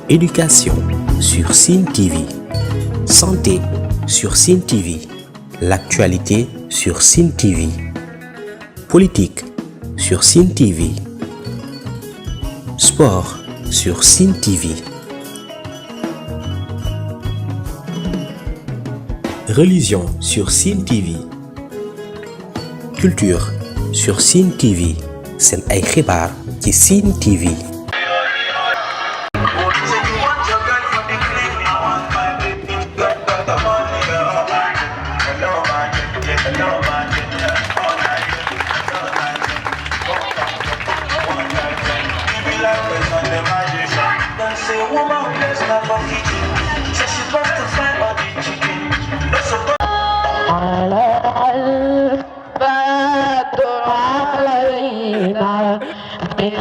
Éducation sur Sen TV. Santé sur Sen TV. L'actualité sur Sen TV. Politique sur Sen TV. Sport sur Sen TV. Religion sur Sen TV. Culture sur Sen TV. Sen ay xibaar ci Sen TV.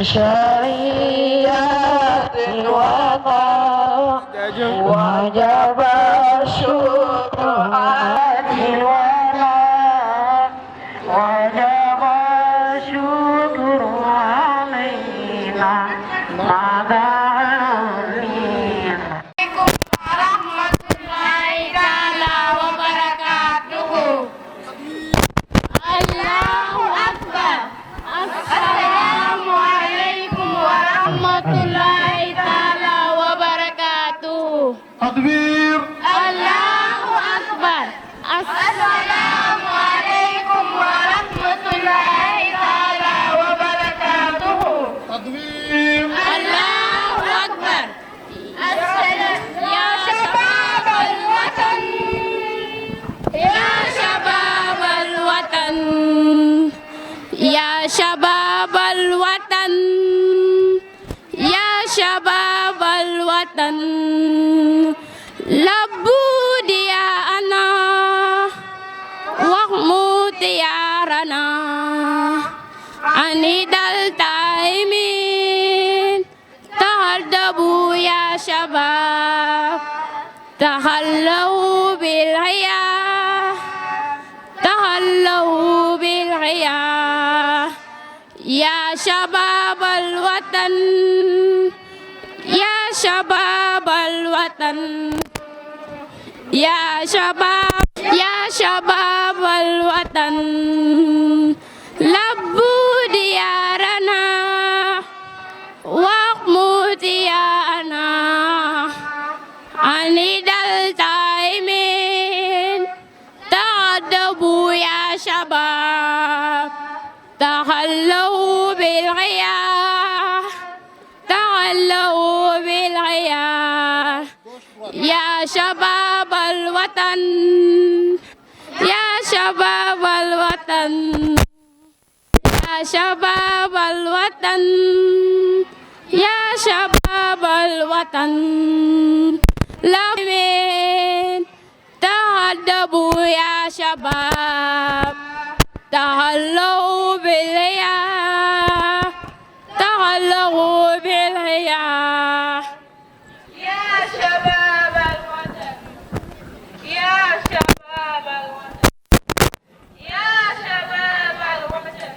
شريعة الوطن وجب الشكر على الوطن وجب الشكر علينا ماذا علينا. ورحمة الله تعالى وبركاته. الله أكبر. السلام عليكم ورحمة الله تعالى وبركاته. تكبير. الله أكبر. السلام عليكم ورحمة الله تعالى وبركاته. تكبير. الله أكبر. يا شباب الوطن يا شباب الوطن يا شباب الوطن يا شباب الوطن لبوا ديارنا واحموا ديارنا عند التائمين تهذبوا يا شباب تهلوا بالحياة تهلوا بالحياة يا شباب الوطن يا شباب الوطن يا شباب الوطن لبوا ديارنا واحموا ديارنا عن التائمين تهذبوا يا شباب تهلوا بالحياة تهلوا بالحياة يا شباب الوطن يا شباب الوطن يا شباب الوطن يا شباب الوطن لمن تهذبوا يا شباب تهلوا بالحياة تهلوا بالحياة يا شباب الوطن يا شباب الوطن يا شباب الوطن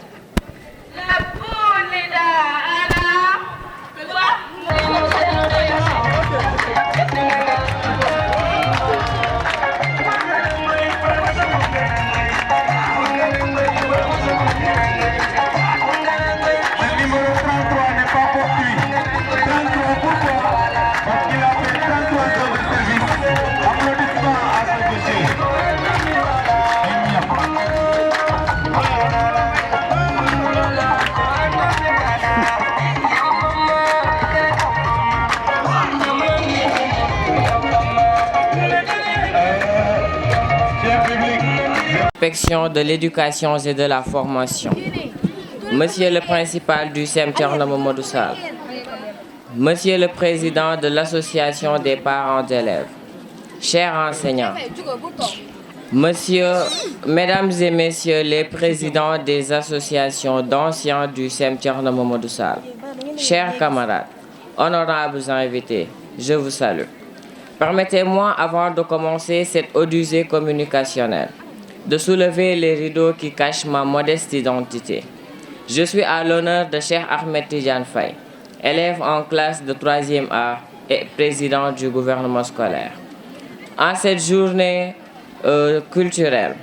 لبوا نداءنا Inspection de l'éducation et de la formation. Monsieur le principal du CEM Thierno Mamadou Sall. Monsieur le président de l'association des parents d'élèves. Chers enseignants. Mesdames et messieurs les présidents des associations d'anciens du CEM Thierno Mamadou Sall. Chers camarades, honorables invités, je vous salue. Permettez-moi, avant de commencer cette odyssée communicationnelle, de soulever les rideaux qui cachent ma modeste identité. Je suis à l'honneur de Cheikh Ahmed Tidiane Faye, élève en classe de 3e A et président du gouvernement scolaire. En cette journée culturelle,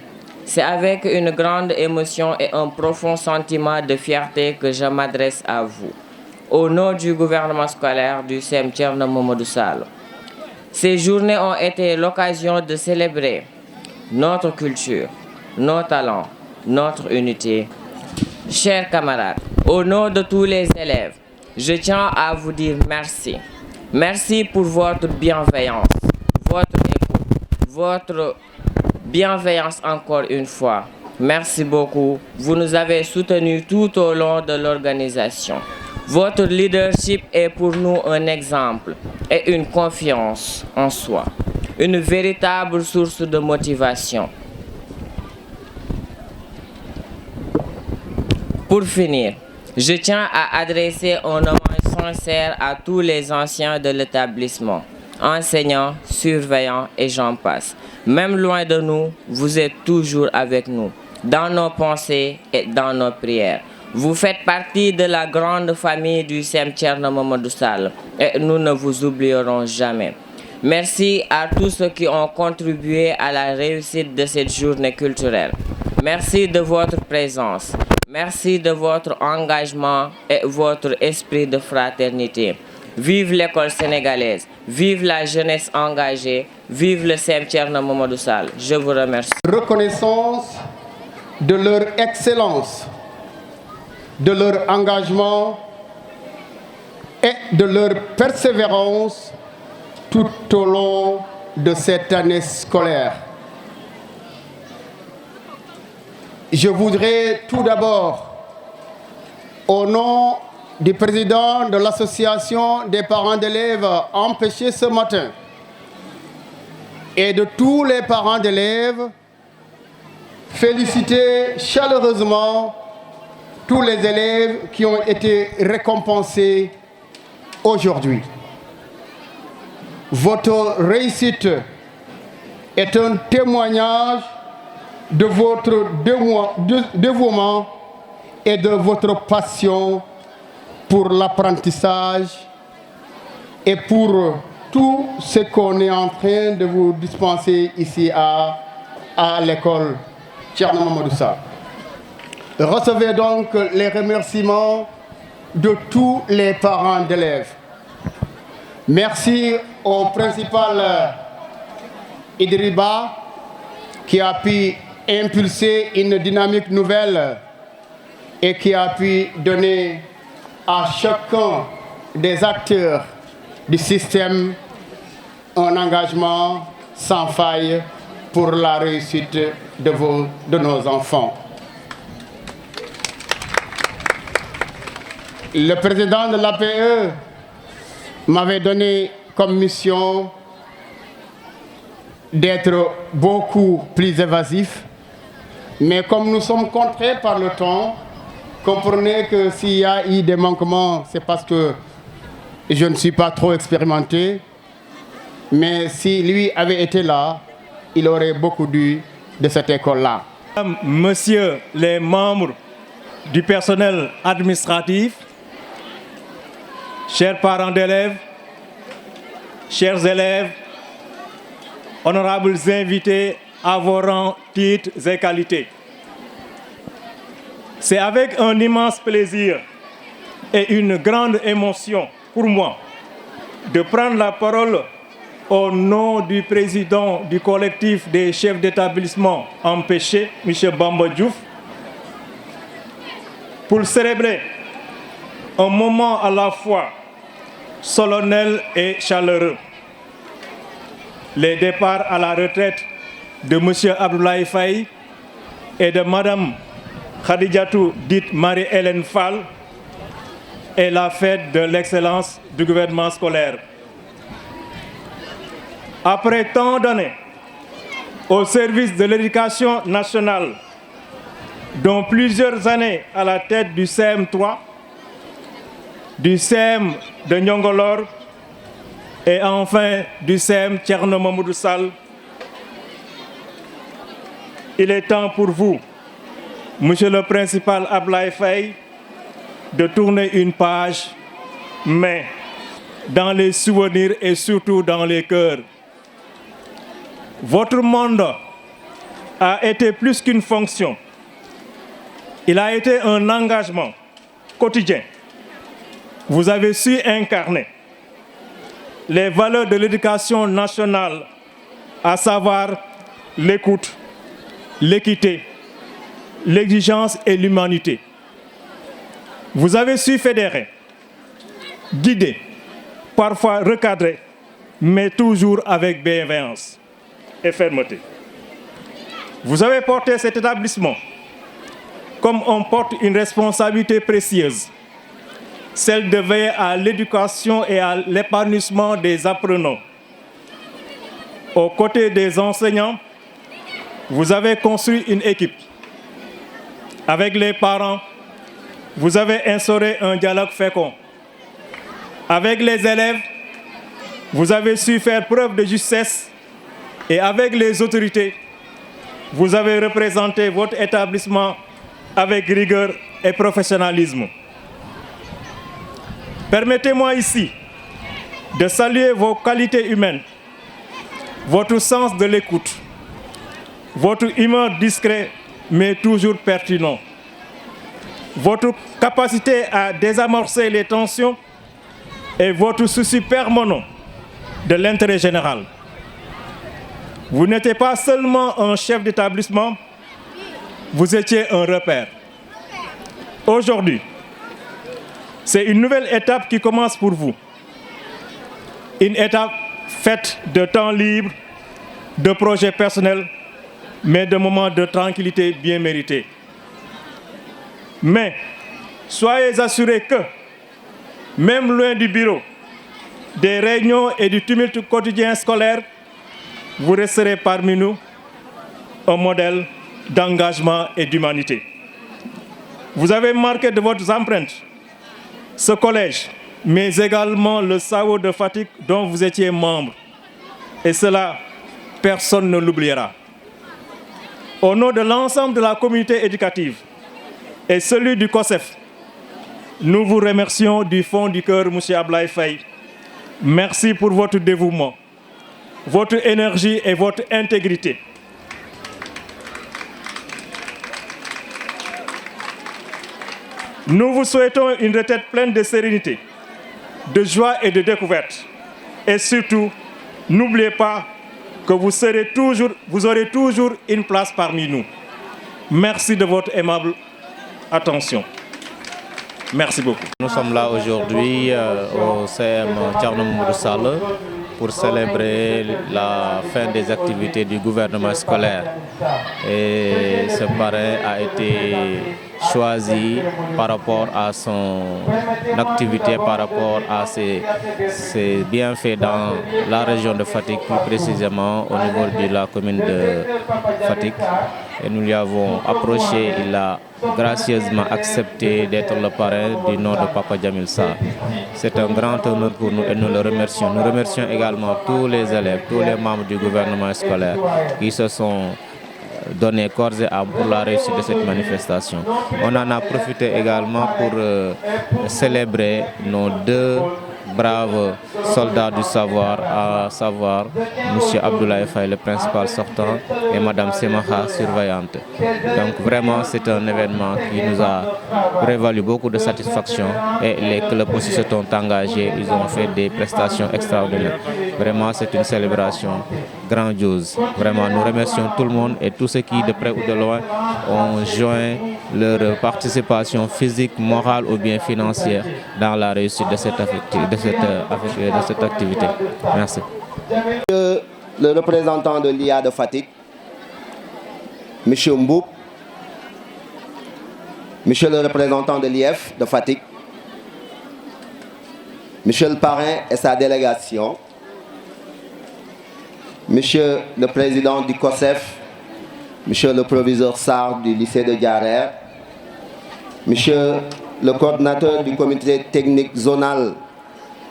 c'est avec une grande émotion et un profond sentiment de fierté que je m'adresse à vous, au nom du gouvernement scolaire du CEM Thierno Mamadou Sall. Ces journées ont été l'occasion de célébrer notre culture, nos talents, notre unité. Chers camarades, au nom de tous les élèves, je tiens à vous dire merci. Merci pour votre bienveillance, votre écoute, votre bienveillance encore une fois. Merci beaucoup. Vous nous avez soutenus tout au long de l'organisation. Votre leadership est pour nous un exemple et une confiance en soi, une véritable source de motivation. Pour finir, je tiens à adresser un hommage sincère à tous les anciens de l'établissement, enseignants, surveillants et j'en passe. Même loin de nous, vous êtes toujours avec nous, dans nos pensées et dans nos prières. Vous faites partie de la grande famille du CEM Thierno Mamadou Sall et nous ne vous oublierons jamais. Merci à tous ceux qui ont contribué à la réussite de cette journée culturelle. Merci de votre présence. Merci de votre engagement et votre esprit de fraternité. Vive l'école sénégalaise, vive la jeunesse engagée, vive le CEM Thierno Mamadou Sall. Je vous remercie. Reconnaissance de leur excellence, de leur engagement et de leur persévérance tout au long de cette année scolaire. Je voudrais tout d'abord, au nom du président de l'association des parents d'élèves empêchés ce matin et de tous les parents d'élèves, féliciter chaleureusement tous les élèves qui ont été récompensés aujourd'hui. Votre réussite est un témoignage de votre dévouement et de votre passion pour l'apprentissage et pour tout ce qu'on est en train de vous dispenser ici à l'école Thierno Mamadou Sall. Recevez donc les remerciements de tous les parents d'élèves. Merci au principal Idriba qui a pu impulser une dynamique nouvelle et qui a pu donner à chacun des acteurs du système un engagement sans faille pour la réussite de nos enfants. Le président de l'APE m'avait donné comme mission d'être beaucoup plus évasif, mais comme nous sommes contraints par le temps, comprenez que s'il y a eu des manquements, c'est parce que je ne suis pas trop expérimenté, mais si lui avait été là, il aurait beaucoup dû de cette école-là. Monsieur les membres du personnel administratif, chers parents d'élèves, chers élèves, honorables invités à vos rangs, titres et qualités. C'est avec un immense plaisir et une grande émotion pour moi de prendre la parole au nom du président du collectif des chefs d'établissement empêchés, M. Bamba Diouf, pour célébrer un moment à la fois solennel et chaleureux. Les départs à la retraite de M. Abdoulaye Faye et de Mme Khadijatou, dite Marie-Hélène Fall, et la fête de l'excellence du gouvernement scolaire. Après tant d'années au service de l'éducation nationale, dont plusieurs années à la tête du CM3, du CM de Nyongolor et enfin du CEM Thierno Mamadou Sall, il est temps pour vous, Monsieur le principal Ablaye Faye, de tourner une page, mais dans les souvenirs et surtout dans les cœurs. Votre mandat a été plus qu'une fonction. Il a été un engagement quotidien. Vous avez su incarner les valeurs de l'éducation nationale, à savoir l'écoute, l'équité, l'exigence et l'humanité. Vous avez su fédérer, guider, parfois recadrer, mais toujours avec bienveillance et fermeté. Vous avez porté cet établissement comme on porte une responsabilité précieuse, celle de veiller à l'éducation et à l'épanouissement des apprenants. Aux côtés des enseignants, vous avez construit une équipe. Avec les parents, vous avez instauré un dialogue fécond. Avec les élèves, vous avez su faire preuve de justesse et avec les autorités, vous avez représenté votre établissement avec rigueur et professionnalisme. Permettez-moi ici de saluer vos qualités humaines, votre sens de l'écoute, votre humeur discrète mais toujours pertinent, votre capacité à désamorcer les tensions et votre souci permanent de l'intérêt général. Vous n'étiez pas seulement un chef d'établissement, vous étiez un repère. Aujourd'hui, c'est une nouvelle étape qui commence pour vous. Une étape faite de temps libre, de projets personnels, mais de moments de tranquillité bien mérités. Mais soyez assurés que, même loin du bureau, des réunions et du tumulte quotidien scolaire, vous resterez parmi nous un modèle d'engagement et d'humanité. Vous avez marqué de votre empreinte ce collège, mais également le SAO de Fatick dont vous étiez membre. Et cela, personne ne l'oubliera. Au nom de l'ensemble de la communauté éducative et celui du COSEF, nous vous remercions du fond du cœur, M. Abdoulaye Faye. Merci pour votre dévouement, votre énergie et votre intégrité. Nous vous souhaitons une retraite pleine de sérénité, de joie et de découverte. Et surtout, n'oubliez pas que vous aurez toujours une place parmi nous. Merci de votre aimable attention. Merci beaucoup. Nous sommes là aujourd'hui au CM Thierno Mamadou Sall pour célébrer la fin des activités du gouvernement scolaire. Et ce parrain a été choisi par rapport à son activité, par rapport à ses bienfaits dans la région de Fatick, plus précisément au niveau de la commune de Fatick. Et nous lui avons approché, il a gracieusement accepté d'être le parrain du nom de Papa Djamil Sarr. C'est un grand honneur pour nous et nous le remercions. Nous remercions également tous les élèves, tous les membres du gouvernement scolaire qui se sont donné corps et âme pour la réussite de cette manifestation. On en a profité également pour célébrer nos deux braves soldats du savoir, à savoir M. Abdoulaye Faye, le principal sortant, et Mme Semaha, surveillante. Donc vraiment, c'est un événement qui nous a prévalu beaucoup de satisfaction et les clubs aussi se sont engagés, ils ont fait des prestations extraordinaires. Vraiment, c'est une célébration grandiose. Vraiment, nous remercions tout le monde et tous ceux qui, de près ou de loin, ont joint leur participation physique, morale ou bien financière dans la réussite de cette activité. Merci. Le représentant de l'IA de Fatick, M. Mboup, Monsieur le représentant de l'IF de Fatick, Monsieur le parrain et sa délégation, Monsieur le président du COSEF, Monsieur le proviseur Sarr du lycée de Diarère, Monsieur le coordinateur du comité technique zonal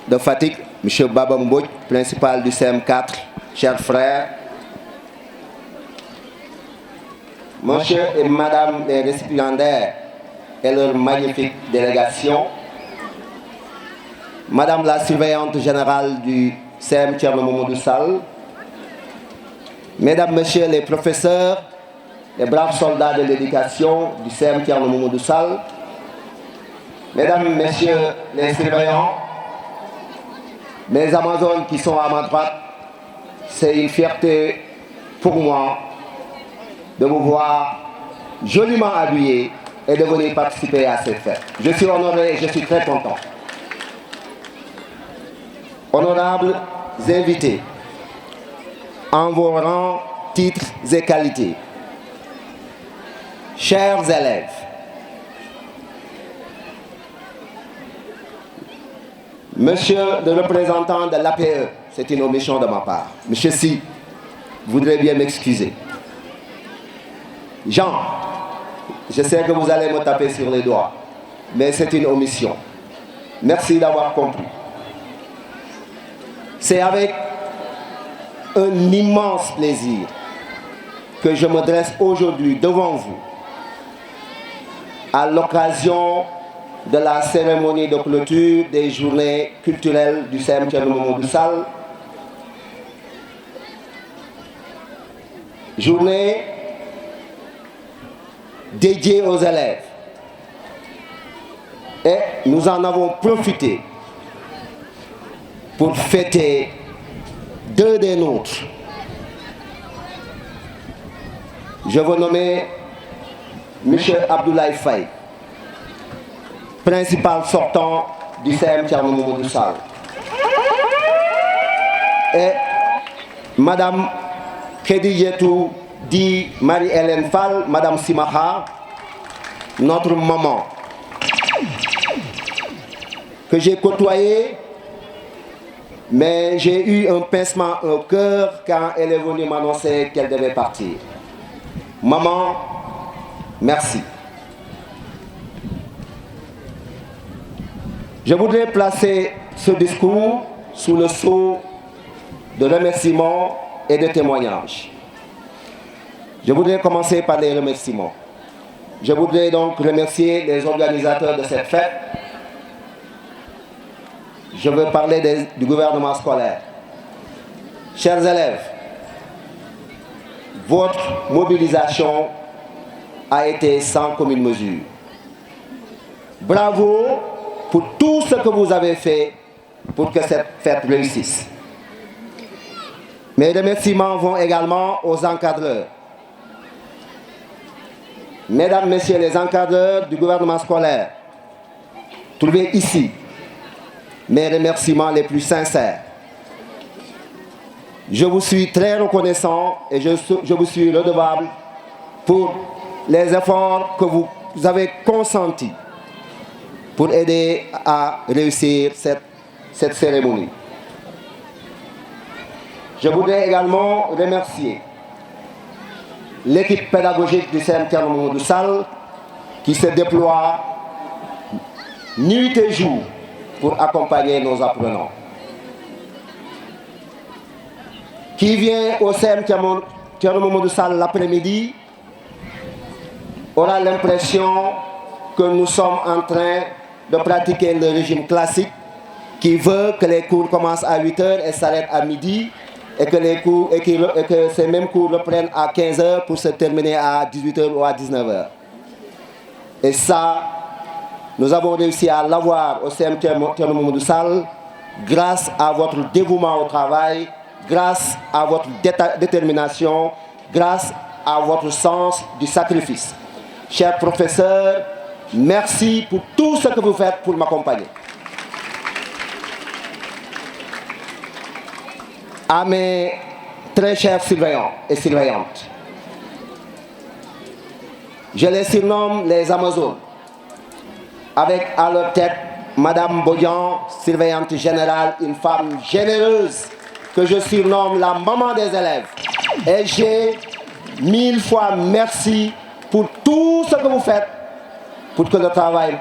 de Fatick, Monsieur Baba Mbodj, principal du CM4, chers frères, Monsieur et Madame les récipiendaires et leur magnifique délégation, Madame la surveillante générale du CM Thierno Mamadou Sall, Mesdames, Messieurs les professeurs, les braves soldats de l'éducation du CM Thierno Mamadou Sall, Mesdames, Messieurs les surveillants, mes Amazones qui sont à ma droite, c'est une fierté pour moi de vous voir joliment habillés et de venir participer à cette fête. Je suis honoré et je suis très content. Honorables invités, en vos rangs, titres et qualités, chers élèves, Monsieur le représentant de l'APE, c'est une omission de ma part. Monsieur Si, voudrais bien m'excuser. Jean, je sais que vous allez me taper sur les doigts, mais c'est une omission. Merci d'avoir compris. C'est avec un immense plaisir que je me dresse aujourd'hui devant vous à l'occasion de la cérémonie de clôture des journées culturelles du CM Thierno Mamadou Sall. Journée dédiée aux élèves. Et nous en avons profité pour fêter deux des nôtres. Je veux nommer M. Abdoulaye Faye, principal sortant du CM Thierno Mamadou Sall, et Madame Khedijetou dit Marie-Hélène Fall, Madame Simaha, notre maman, que j'ai côtoyée, mais j'ai eu un pincement au cœur quand elle est venue m'annoncer qu'elle devait partir. Maman, merci. Je voudrais placer ce discours sous le sceau de remerciements et de témoignages. Je voudrais commencer par les remerciements. Je voudrais donc remercier les organisateurs de cette fête. Je veux parler du gouvernement scolaire. Chers élèves, votre mobilisation a été sans commune mesure. Bravo pour tout ce que vous avez fait pour que cette fête réussisse. Mes remerciements vont également aux encadreurs. Mesdames, Messieurs les encadreurs du gouvernement scolaire, trouvez ici mes remerciements les plus sincères. Je vous suis très reconnaissant et je vous suis redevable pour les efforts que vous avez consentis pour aider à réussir cette cérémonie. Je voudrais également remercier l'équipe pédagogique du CM Thierno Mamadou Sall qui se déploie nuit et jour pour accompagner nos apprenants. Qui vient au CM Thierno Mamadou Sall l'après-midi aura l'impression que nous sommes en train de pratiquer le régime classique qui veut que les cours commencent à 8 h et s'arrêtent à midi et que ces mêmes cours reprennent à 15 h pour se terminer à 18 h ou à 19 h. Et ça, nous avons réussi à l'avoir au CM Thierno Mamadou Sall grâce à votre dévouement au travail, grâce à votre détermination, grâce à votre sens du sacrifice. Chers professeurs, merci pour tout ce que vous faites pour m'accompagner. À mes très chers surveillants et surveillantes, je les surnomme les Amazones, avec à leur tête Madame Bodian, surveillante générale, une femme généreuse que je surnomme la maman des élèves. Et j'ai 1000 fois merci pour tout ce que vous faites pour que le travail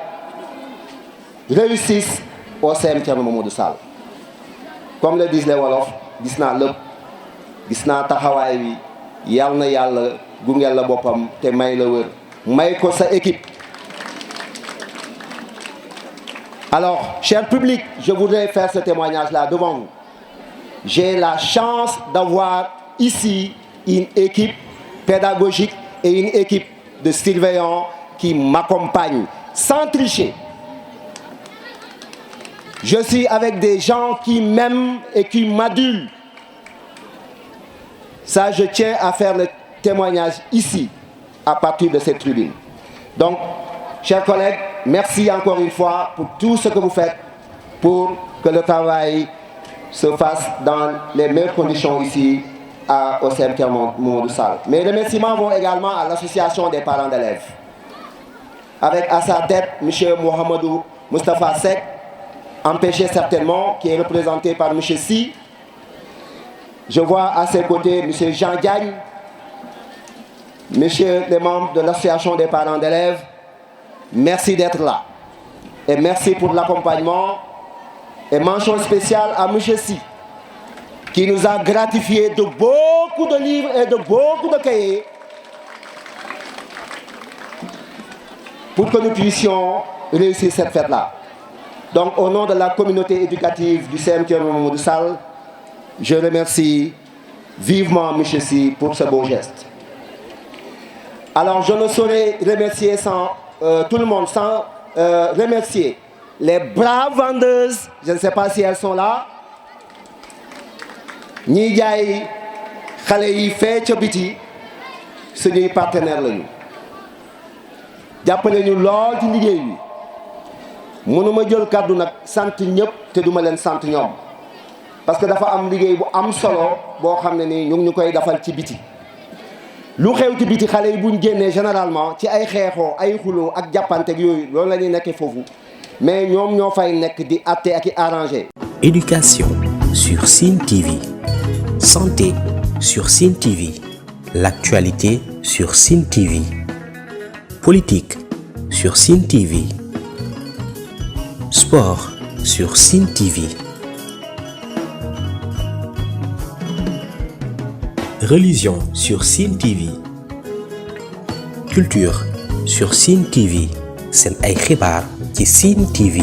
réussisse au CM Thierno Mamadou Sall. Comme le disent les Wolofs, gis naa lépp, gis naa taxawaay bi, yal na yàlla gungeel la boppam te may la wër may ko sa équipe. Alors, cher public, je voudrais faire ce témoignage-là devant vous. J'ai la chance d'avoir ici une équipe pédagogique et une équipe de surveillants qui m'accompagnent sans tricher. Je suis avec des gens qui m'aiment et qui m'adulent. Ça, je tiens à faire le témoignage ici, à partir de cette tribune. Donc, chers collègues, merci encore une fois pour tout ce que vous faites pour que le travail se fasse dans les meilleures conditions ici au CMT Mamadou Sall. Mes remerciements vont également à l'association des parents d'élèves, avec à sa tête M. Mohamedou Moustapha Seck, empêché certainement, qui est représenté par M. Si. Je vois à ses côtés M. Jean Diagne, messieurs les membres de l'association des parents d'élèves. Merci d'être là. Et merci pour l'accompagnement. Et mention spéciale à M. Si, qui nous a gratifié de beaucoup de livres et de beaucoup de cahiers pour que nous puissions réussir cette fête-là. Donc, au nom de la communauté éducative du CMT Mamadou Sall, je remercie vivement M. Si pour ce beau geste. Alors, je ne saurais remercier tout le monde sans remercier les braves vendeuses, je ne sais pas si elles sont là, ñi jaay xale yi fee ca biti suñuy partenaire lañu jàppale ñu lool ci liggéey bi mënuma jël kàddu nag sant ñëpp te duma leen sant ñoom parce que dafa am liggéey bu am solo boo xam ne ni ñu ngi ñu koy defal ci biti lu xew ci biti xale yi buñ génnee généralement ci ay xeexoo ay xuloo ak jàppante yooyu loolu la ñuy nekkee foofu mais ñoom ñoo fay nekk di atte ak i arrangé. Éducation sur Sine TV, santé sur Sine TV, l'actualité sur Sine TV, politique sur Sine TV, sport sur Sine TV, religion sur Sine TV, culture sur Sine TV. Seen ay xibaar ci Sine TV.